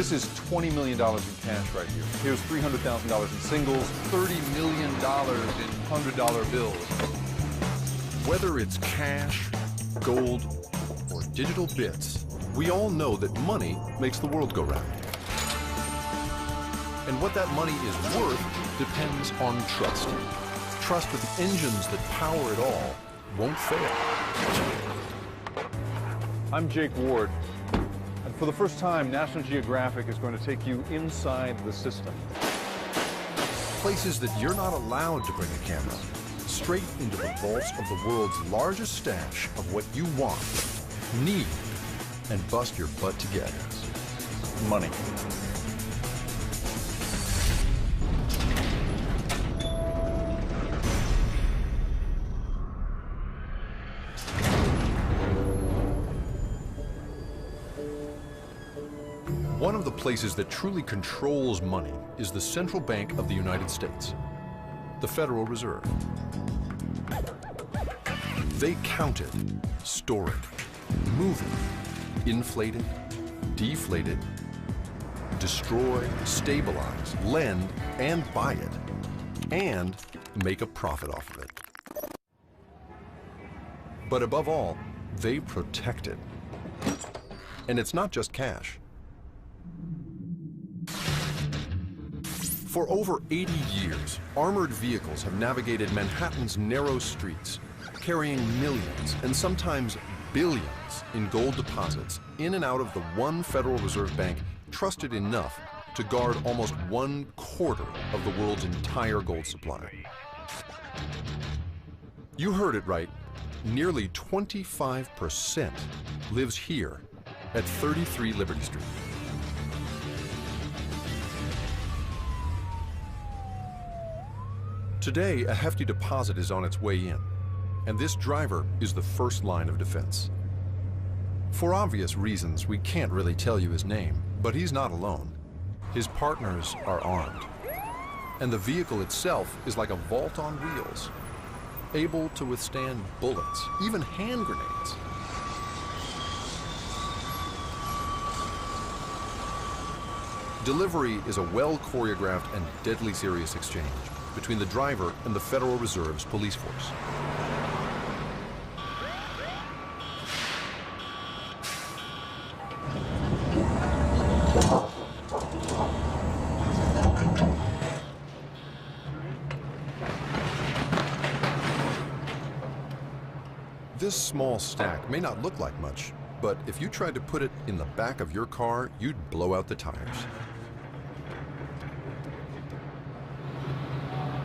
This is $20 million in cash right here. Here's $300,000 in singles, $30 million in $100 bills. Whether it's cash, gold, or digital bits, we all know that money makes the world go round. And what that money is worth depends on trust. Trust that the engines that power it all won't fail. I'm Jake Ward, and for the first time, National Geographic is going to take you inside the system. Places that you're not allowed to bring a camera, straight into the vaults of the world's largest stash of what you want, need, and bust your butt to get. Money. One of the places that truly controls money is the Central Bank of the United States, the Federal Reserve. They count it, store it, move it, inflate it, deflate it, destroy, stabilize, lend, and buy it, and make a profit off of it. But above all, they protect it. And it's not just cash. For over 80 years, armored vehicles have navigated Manhattan's narrow streets, carrying millions and sometimes billions in gold deposits in and out of the one Federal Reserve Bank trusted enough to guard almost 1/4 of the world's entire gold supply. You heard it right. Nearly 25% lives here at 33 Liberty Street. Today, a hefty deposit is on its way in, and this driver is the first line of defense. For obvious reasons, we can't really tell you his name, but he's not alone. His partners are armed, and the vehicle itself is like a vault on wheels, able to withstand bullets, even hand grenades. Delivery is a well-choreographed and deadly serious exchange between the driver and the Federal Reserve's police force. This small stack may not look like much, but if you tried to put it in the back of your car, you'd blow out the tires.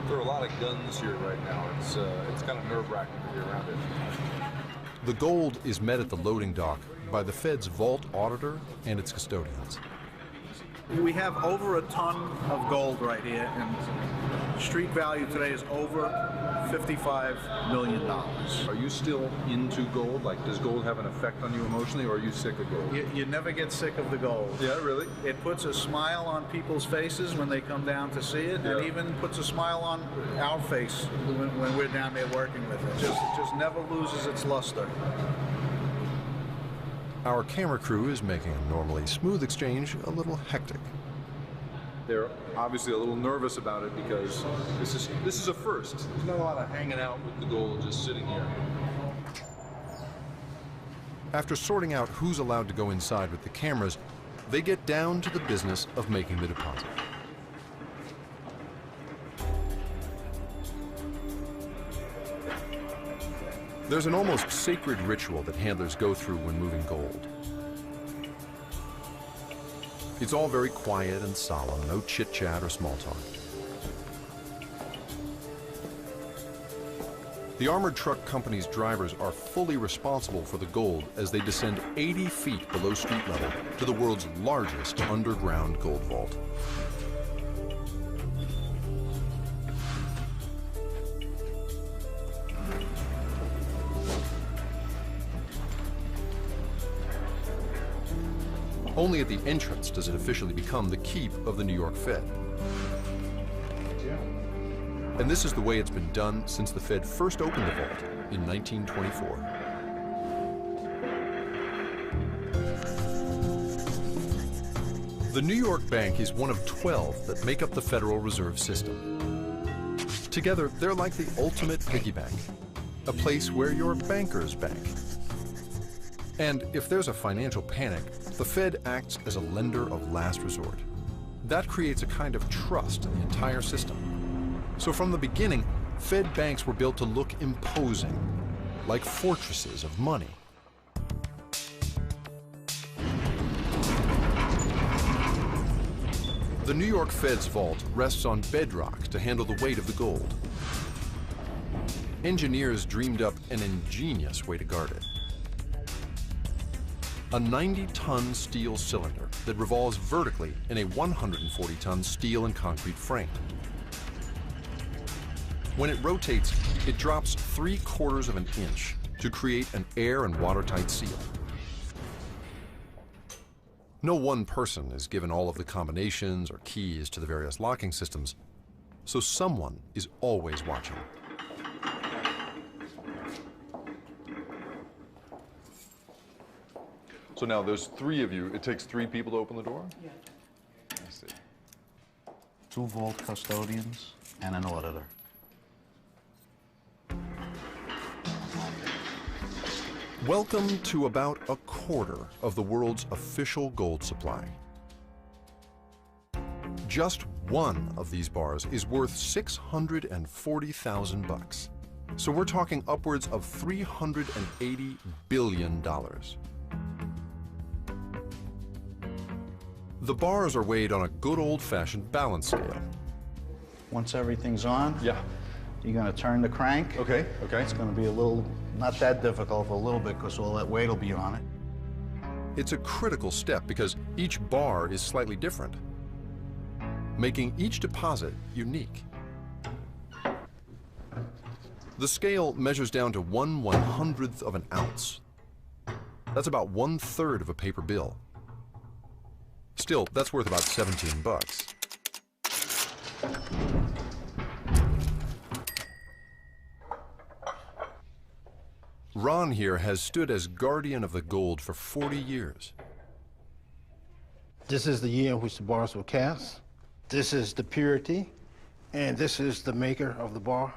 There are a lot of guns here right now. It's kind of nerve-wracking to be around it. The gold is met at the loading dock by the Fed's vault auditor and its custodians. We have over a ton of gold right here, and street value today is over $55 million. Are you still into gold? Like, does gold have an effect on you emotionally, or are you sick of gold? You never get sick of the gold. Yeah, really? It puts a smile on people's faces when they come down to see it, and even puts a smile on our face when we're down there working with it. It just never loses its luster. Our camera crew is making a normally smooth exchange a little hectic. They're obviously a little nervous about it because this is a first. There's not a lot of hanging out with the gold just sitting here. After sorting out who's allowed to go inside with the cameras, they get down to the business of making the deposit. There's an almost sacred ritual that handlers go through when moving gold. It's all very quiet and solemn, no chit-chat or small talk. The armored truck company's drivers are fully responsible for the gold as they descend 80 feet below street level to the world's largest underground gold vault. Only at the entrance does it officially become the keep of the New York Fed. And this is the way it's been done since the Fed first opened the vault in 1924. The New York Bank is one of 12 that make up the Federal Reserve System. Together, they're like the ultimate piggy bank, a place where your bankers bank. And if there's a financial panic, the Fed acts as a lender of last resort. That creates a kind of trust in the entire system. So from the beginning, Fed banks were built to look imposing, like fortresses of money. The New York Fed's vault rests on bedrock to handle the weight of the gold. Engineers dreamed up an ingenious way to guard it. A 90-ton steel cylinder that revolves vertically in a 140-ton steel and concrete frame. When it rotates, it drops 3/4 of an inch to create an air and watertight seal. No one person is given all of the combinations or keys to the various locking systems, so someone is always watching. So now there's 3 of you. It takes 3 people to open the door? Yeah. I see. 2 vault custodians and an auditor. Welcome to about a quarter of the world's official gold supply. Just one of these bars is worth $640,000. So we're talking upwards of $380 billion. The bars are weighed on a good old-fashioned balance scale. Once everything's on, Yeah. you're going to turn the crank. Okay. It's going to be a little, not that difficult, a little bit, because all that weight will be on it. It's a critical step because each bar is slightly different, making each deposit unique. The scale measures down to 1/100th of an ounce. That's about 1/3 of a paper bill. Still, that's worth about $17. Ron here has stood as guardian of the gold for 40 years. This is the year in which the bars were cast. This is the purity, and this is the maker of the bar,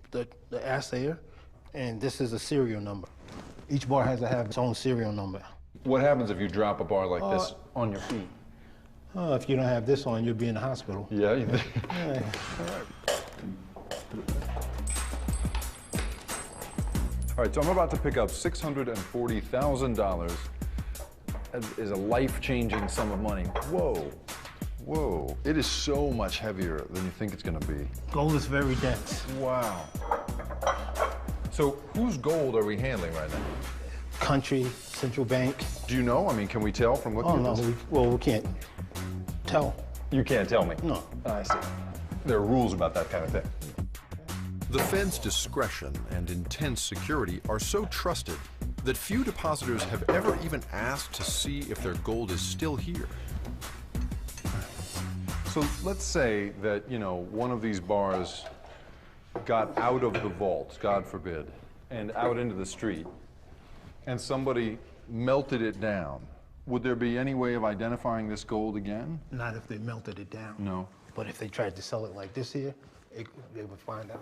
the assayer, and this is a serial number. Each bar has to have its own serial number. What happens if you drop a bar like this on your feet? If you don't have this on, you'll be in the hospital. Yeah. All right, so I'm about to pick up $640,000. That is a life-changing sum of money. Whoa, whoa. It is so much heavier than you think it's gonna be. Gold is very dense. Wow. So whose gold are we handling right now? Country, central bank. Do you know? I mean, can we tell from looking Oh, at no, this? we can't tell. You can't tell me? No. I see. There are rules about that kind of thing. The Fed's discretion and intense security are so trusted that few depositors have ever even asked to see if their gold is still here. So let's say that, you know, one of these bars got out of the vault, God forbid, and out into the street, and somebody melted it down. Would there be any way of identifying this gold again? Not if they melted it down. No. But if they tried to sell it like this here, they would find out.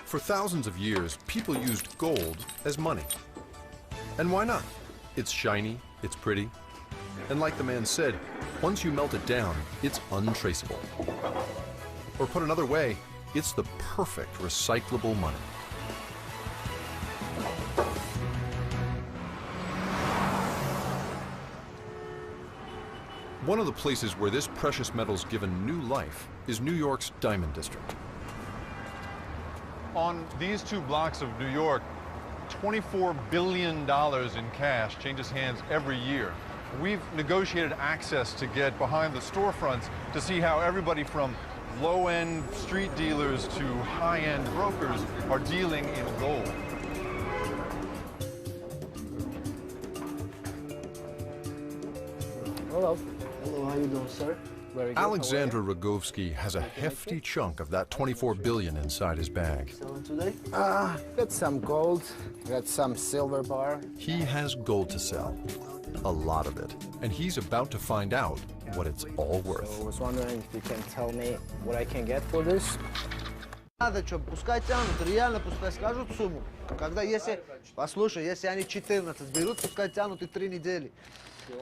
For thousands of years, people used gold as money. And why not? It's shiny, it's pretty, and like the man said, once you melt it down, it's untraceable. Or put another way, it's the perfect recyclable money. One of the places where this precious metal's given new life is New York's Diamond District. On these 2 blocks of New York, $24 billion in cash changes hands every year. We've negotiated access to get behind the storefronts to see how everybody from low-end street dealers to high-end brokers are dealing in gold. Hello. Hello, how you doing, sir? Very good. Alexander Rogovsky has a hefty chunk of that $24 billion inside his bag. Selling today? Got some gold, got some silver bar. He has gold to sell. a lot of it. And he's about to find out what it's all worth. So I was wondering if you can tell me what I can get for this. Надо что, пускай тянут, реально пускай скажут сумму. Когда если, послушай, если они 14 берут, пускай тянут и 3 недели.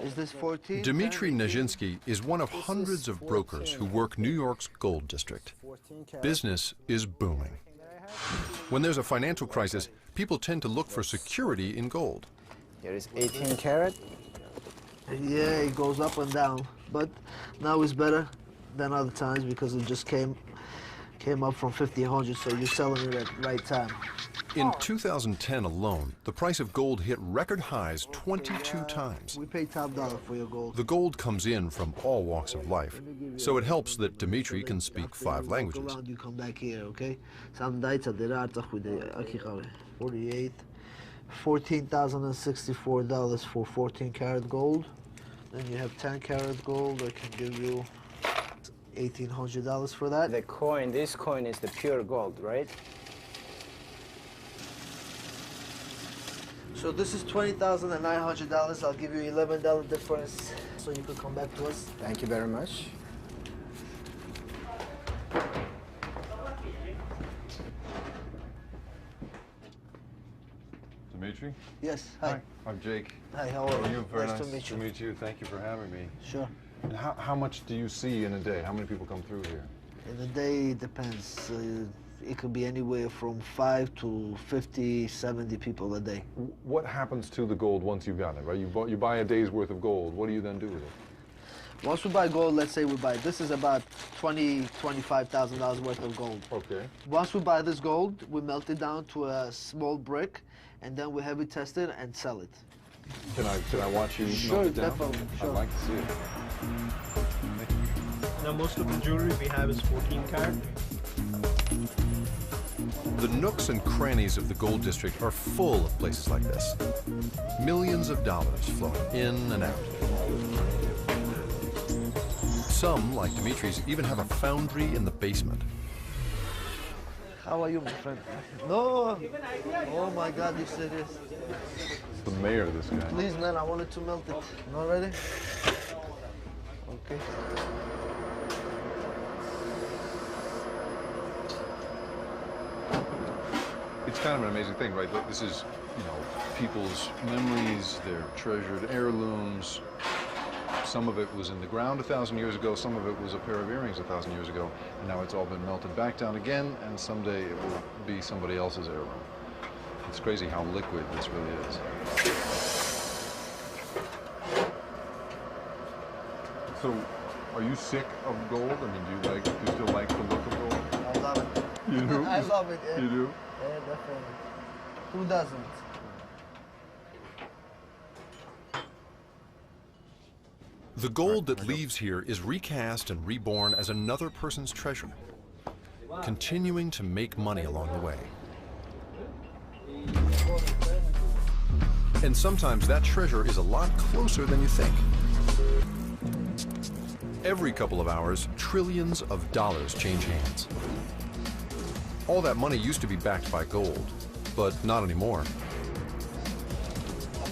Is this 14? Dmitry Nezhinsky is one of hundreds of brokers who work New York's Gold District. Business is booming. When there's a financial crisis, people tend to look for security in gold. Here is 18 karat. Yeah, it goes up and down, but now it's better than other times because it just came up from 1,500, so you're selling it at the right time. In 2010 alone, the price of gold hit record highs 22 times. We pay top dollar for your gold. The gold comes in from all walks of life, so it helps that Dmitry can speak 5 languages. You come back here, okay? 48, $14,064 for 14 karat gold. Then you have 10 karat gold. I can give you $1,800 for that. The coin, this coin is the pure gold, right? So this is $20,900. I'll give you $11 difference, so you can come back to us. Thank you very much. Dimitri? Yes. Hi. I'm Jake. Hi. How are you? Very nice nice to meet you. to meet you. Thank you for having me. Sure. And how much do you see in a day? How many people come through here? In a day, it depends. It could be anywhere from 5 to 50, 70 people a day. What happens to the gold once you've got it, right? You buy a day's worth of gold. What do you then do with it? Once we buy gold, let's say we buy, this is about $25,000 worth of gold. Okay. Once we buy this gold, we melt it down to a small brick, and then we have it tested and sell it. Can I watch you Sure, melt it down? definitely, sure. I'd like to see it. Now most of the jewelry we have is 14 karat. The nooks and crannies of the Gold District are full of places like this. Millions of dollars flowing in and out. Some, like Dimitri's, even have a foundry in the basement. How are you, my friend? No! Oh my God, you serious? It's the mayor, this guy. Please, man, I wanted to melt it. Not ready? Okay. It's kind of an amazing thing, right? This is, people's memories, their treasured heirlooms. Some of it was in the ground 1,000 years ago, some of it was a pair of earrings 1,000 years ago, and now it's all been melted back down again, and someday it will be somebody else's heirloom. It's crazy how liquid this really is. So, are you sick of gold? I mean, do you still like the look of gold? I love it. You do? I love it, yeah. You do? Yeah, definitely. Who doesn't? The gold that leaves here is recast and reborn as another person's treasure, continuing to make money along the way. And sometimes that treasure is a lot closer than you think. Every couple of hours, trillions of dollars change hands. All that money used to be backed by gold, but not anymore.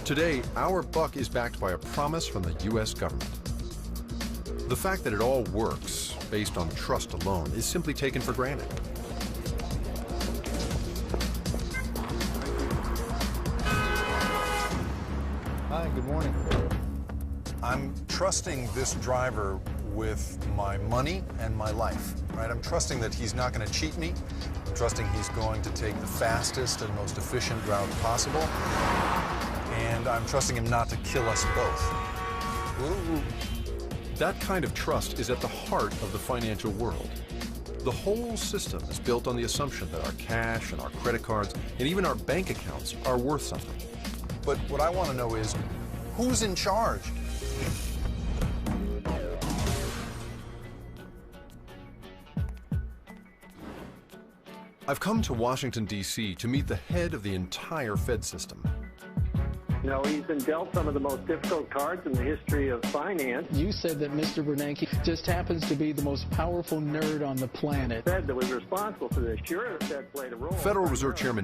Today, our buck is backed by a promise from the U.S. government. The fact that it all works, based on trust alone, is simply taken for granted. Hi, good morning. I'm trusting this driver with my money and my life, right? I'm trusting that he's not going to cheat me. I'm trusting he's going to take the fastest and most efficient route possible. And I'm trusting him not to kill us both. Ooh. That kind of trust is at the heart of the financial world. The whole system is built on the assumption that our cash and our credit cards and even our bank accounts are worth something. But what I want to know is, who's in charge? I've come to Washington, D.C. to meet the head of the entire Fed system. You know, he's been dealt some of the most difficult cards in the history of finance. You said that Mr. Bernanke just happens to be the most powerful nerd on the planet. The Fed that was responsible for this. Sure, the Fed played a role. Federal Reserve Chairman